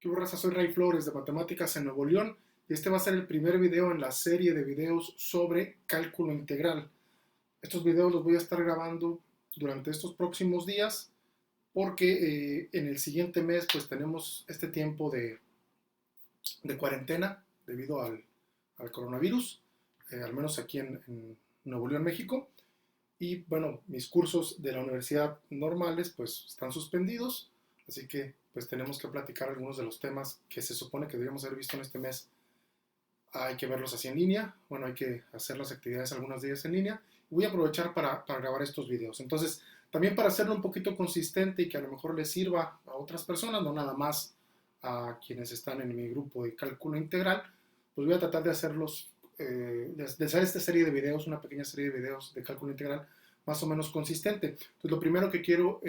¿Qué hubo, raza? Soy Ray Flores de Matemáticas en Nuevo León y este va a ser el primer video en la serie de videos sobre cálculo integral. Estos videos los voy a estar grabando durante estos próximos días porque en el siguiente mes pues tenemos este tiempo de cuarentena debido al coronavirus, al menos aquí en Nuevo León, México. Y bueno, mis cursos de la universidad normales pues están suspendidos, así que pues tenemos que platicar algunos de los temas que se supone que debíamos haber visto en este mes. Hay que verlos así en línea, bueno, hay que hacer las actividades algunos días en línea. Voy a aprovechar para grabar estos videos. Entonces, también para hacerlo un poquito consistente y que a lo mejor les sirva a otras personas, no nada más a quienes están en mi grupo de cálculo integral, pues voy a tratar de hacerlos, de hacer esta serie de videos, una pequeña serie de videos de cálculo integral más o menos consistente. Entonces, lo primero que quiero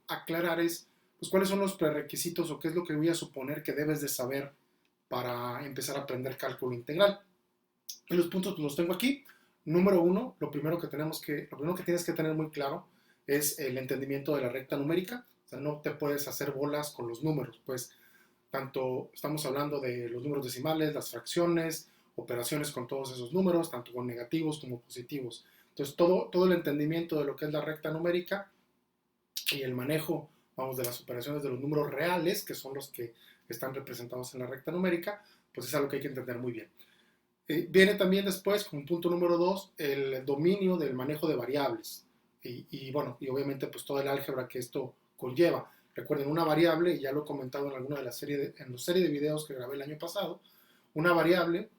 aclarar es, pues, cuáles son los prerequisitos o qué es lo que voy a suponer que debes de saber para empezar a aprender cálculo integral. Y los puntos pues, los tengo aquí. Número uno, lo primero que tienes que tener muy claro es el entendimiento de la recta numérica. O sea, no te puedes hacer bolas con los números, pues tanto estamos hablando de los números decimales, las fracciones, operaciones con todos esos números, tanto con negativos como positivos. Entonces, todo el entendimiento de lo que es la recta numérica y el manejo, vamos, de las operaciones de los números reales, que son los que están representados en la recta numérica, pues es algo que hay que entender muy bien. Viene también después, como punto número 2, el dominio del manejo de variables. Bueno, y obviamente pues toda el álgebra que esto conlleva. Recuerden, una variable, y ya lo he comentado en alguna de las en la serie de videos que grabé el año pasado, una variable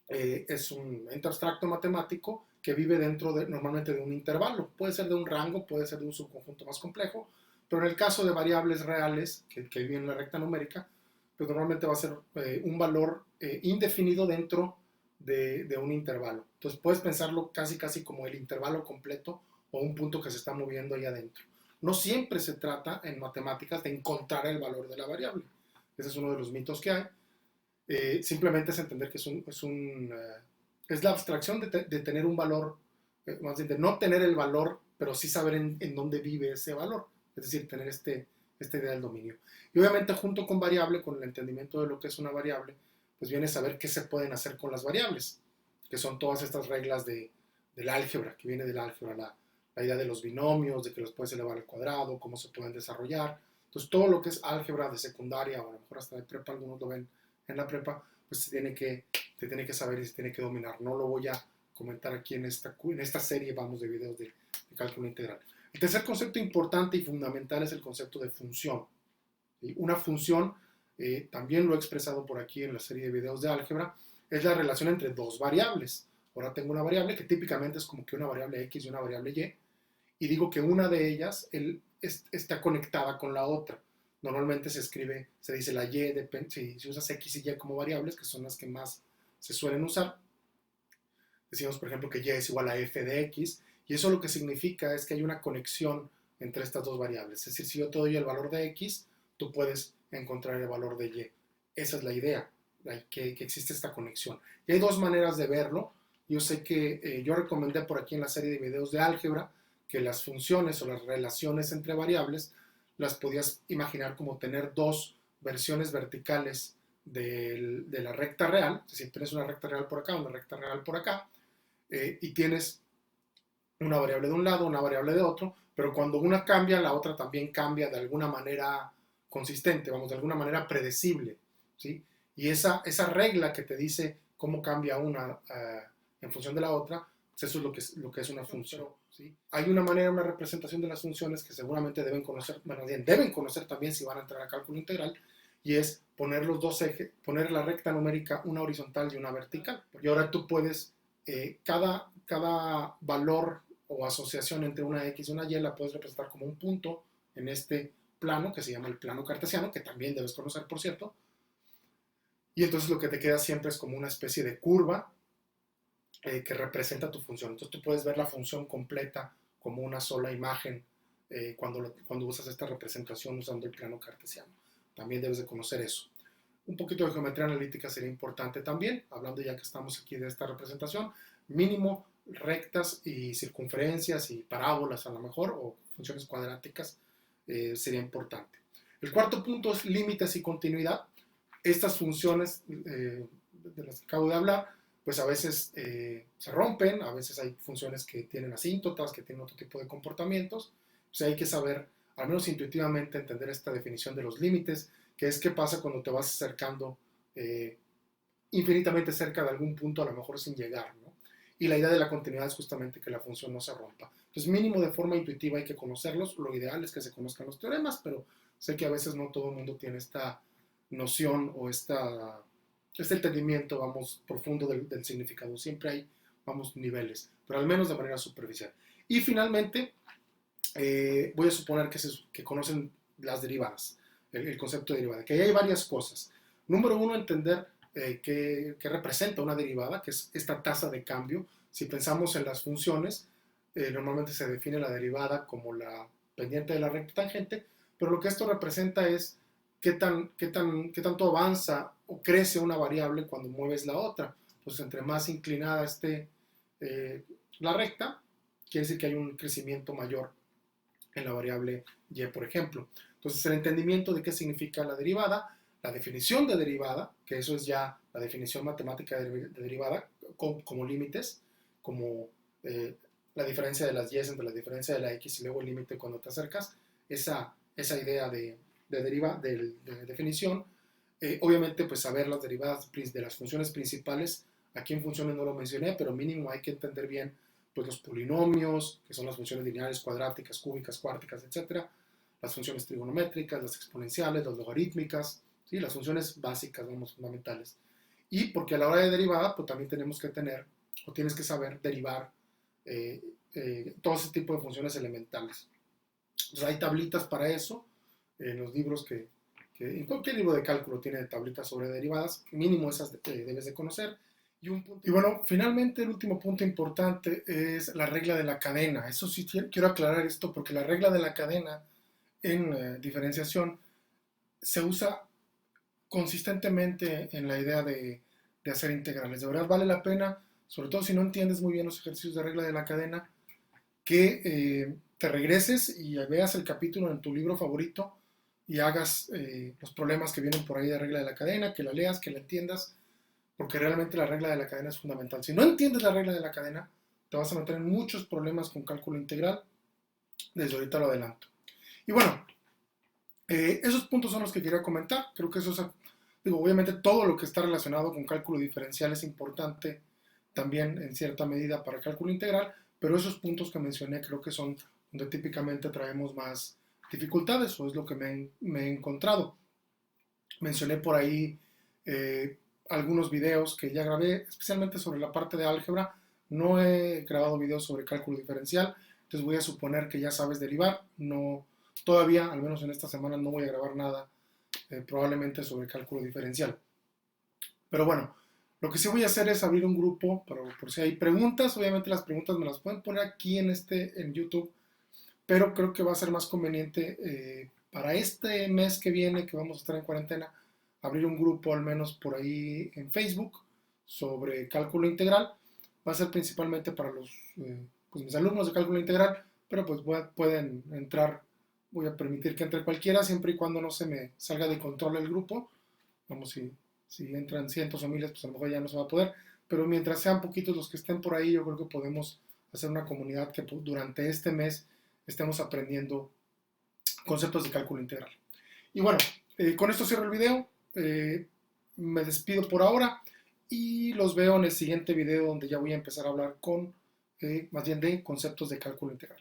es un ente abstracto matemático que vive normalmente de un intervalo. Puede ser de un rango, puede ser de un subconjunto más complejo, pero en el caso de variables reales que viven en la recta numérica, pues normalmente va a ser un valor indefinido dentro de un intervalo. Entonces puedes pensarlo casi como el intervalo completo o un punto que se está moviendo ahí adentro. No siempre se trata en matemáticas de encontrar el valor de la variable. Ese es uno de los mitos que hay. Simplemente es entender que es la abstracción de tener un valor, más bien de no tener el valor, pero sí saber en dónde vive ese valor, es decir, tener esta idea del dominio. Y obviamente junto con variable, con el entendimiento de lo que es una variable, pues viene saber qué se pueden hacer con las variables, que son todas estas reglas del álgebra, que viene del álgebra, la idea de los binomios, de que los puedes elevar al cuadrado, cómo se pueden desarrollar. Entonces todo lo que es álgebra de secundaria, o a lo mejor hasta de prepa, algunos lo ven en la prepa, pues se tiene que saber y se tiene que dominar. No lo voy a comentar aquí en esta serie, vamos, de videos de cálculo integral. El tercer concepto importante y fundamental es el concepto de función. ¿Sí? Una función, también lo he expresado por aquí en la serie de videos de álgebra, es la relación entre dos variables. Ahora tengo una variable que típicamente es como que una variable X y una variable y digo que una de ellas está conectada con la otra. Normalmente se dice la Y, si usas X y Y como variables, que son las que más se suelen usar, decimos por ejemplo que Y es igual a F de X, y eso lo que significa es que hay una conexión entre estas dos variables. Es decir, si yo te doy el valor de X, tú puedes encontrar el valor de Y. Esa es la idea, que existe esta conexión. Y hay dos maneras de verlo. Yo sé que yo recomendé por aquí en la serie de videos de álgebra que las funciones o las relaciones entre variables las podías imaginar como tener dos versiones verticales de la recta real, es decir, tienes una recta real por acá, una recta real por acá, y tienes una variable de un lado, una variable de otro, pero cuando una cambia, la otra también cambia de alguna manera consistente, vamos, de alguna manera predecible, ¿sí? Y esa regla que te dice cómo cambia una en función de la otra, pues eso es lo que es una función, ¿sí? Hay una manera, una representación de las funciones que seguramente deben conocer, bueno, bien, deben conocer también si van a entrar a cálculo integral, y es poner los dos ejes, poner la recta numérica una horizontal y una vertical. Y ahora tú puedes, cada valor o asociación entre una X y una Y la puedes representar como un punto en este plano que se llama el plano cartesiano, que también debes conocer, por cierto. Y entonces lo que te queda siempre es como una especie de curva que representa tu función. Entonces tú puedes ver la función completa como una sola imagen cuando usas esta representación usando el plano cartesiano. También debes de conocer eso. Un poquito de geometría analítica sería importante también, hablando ya que estamos aquí de esta representación. Mínimo rectas y circunferencias y parábolas a lo mejor, o funciones cuadráticas, sería importante. El cuarto punto es límites y continuidad. Estas funciones de las que acabo de hablar, pues a veces se rompen, a veces hay funciones que tienen asíntotas, que tienen otro tipo de comportamientos. O sea, hay que saber, al menos intuitivamente, entender esta definición de los límites, que es qué pasa cuando te vas acercando infinitamente cerca de algún punto, a lo mejor sin llegar, ¿no? Y la idea de la continuidad es justamente que la función no se rompa. Entonces, mínimo de forma intuitiva hay que conocerlos. Lo ideal es que se conozcan los teoremas, pero sé que a veces no todo el mundo tiene esta noción o este entendimiento, vamos, profundo del significado. Siempre hay, vamos, niveles, pero al menos de manera superficial. Y finalmente, voy a suponer que conocen las derivadas, el concepto de derivada, que ahí hay varias cosas. Número uno, entender qué representa una derivada, que es esta tasa de cambio. Si pensamos en las funciones, normalmente se define la derivada como la pendiente de la recta tangente, pero lo que esto representa es qué tanto avanza o crece una variable cuando mueves la otra. Entonces, entre más inclinada esté la recta, quiere decir que hay un crecimiento mayor en la variable y, por ejemplo. Entonces, el entendimiento de qué significa la derivada, la definición de derivada, que eso es ya la definición matemática de derivada, como límites, como la diferencia de las y entre la diferencia de la x y luego el límite cuando te acercas, esa idea de definición. Obviamente, pues saber las derivadas de las funciones principales. Aquí en funciones no lo mencioné, pero mínimo hay que entender bien pues los polinomios, que son las funciones lineales, cuadráticas, cúbicas, cuárticas, etcétera, las funciones trigonométricas, las exponenciales, las logarítmicas, ¿sí? Las funciones básicas, vamos, fundamentales. Y porque a la hora de derivada, pues también tenemos que tener, o tienes que saber derivar todo ese tipo de funciones elementales. Entonces hay tablitas para eso, en los libros en cualquier libro de cálculo tiene tablitas sobre derivadas, mínimo esas debes de conocer. Y bueno, finalmente el último punto importante es la regla de la cadena. Eso sí quiero aclarar esto porque la regla de la cadena en diferenciación se usa consistentemente en la idea de hacer integrales. De verdad vale la pena, sobre todo si no entiendes muy bien los ejercicios de regla de la cadena, que te regreses y veas el capítulo en tu libro favorito y hagas los problemas que vienen por ahí de regla de la cadena, que la leas, que la entiendas, porque realmente la regla de la cadena es fundamental. Si no entiendes la regla de la cadena, te vas a meter en muchos problemas con cálculo integral. Desde ahorita lo adelanto. Y bueno, esos puntos son los que quería comentar. Creo que eso es, digo, obviamente todo lo que está relacionado con cálculo diferencial es importante también en cierta medida para el cálculo integral, pero esos puntos que mencioné creo que son donde típicamente traemos más dificultades, o es lo que me he encontrado. Mencioné por ahí algunos videos que ya grabé, especialmente sobre la parte de álgebra. No he grabado videos sobre cálculo diferencial, entonces voy a suponer que ya sabes derivar. No, todavía, al menos en esta semana, no voy a grabar nada probablemente sobre cálculo diferencial. Pero bueno, lo que sí voy a hacer es abrir un grupo por si hay preguntas. Obviamente las preguntas me las pueden poner aquí en YouTube, pero creo que va a ser más conveniente para este mes que viene, que vamos a estar en cuarentena, abrir un grupo al menos por ahí en Facebook sobre cálculo integral. Va a ser principalmente para pues mis alumnos de cálculo integral, pero pues pueden entrar, voy a permitir que entre cualquiera, siempre y cuando no se me salga de control el grupo. Vamos, si entran cientos o miles, pues a lo mejor ya no se va a poder, pero mientras sean poquitos los que estén por ahí, yo creo que podemos hacer una comunidad que durante este mes estemos aprendiendo conceptos de cálculo integral. Y bueno, con esto cierro el video. Me despido por ahora y los veo en el siguiente video donde ya voy a empezar a hablar más bien de conceptos de cálculo integral.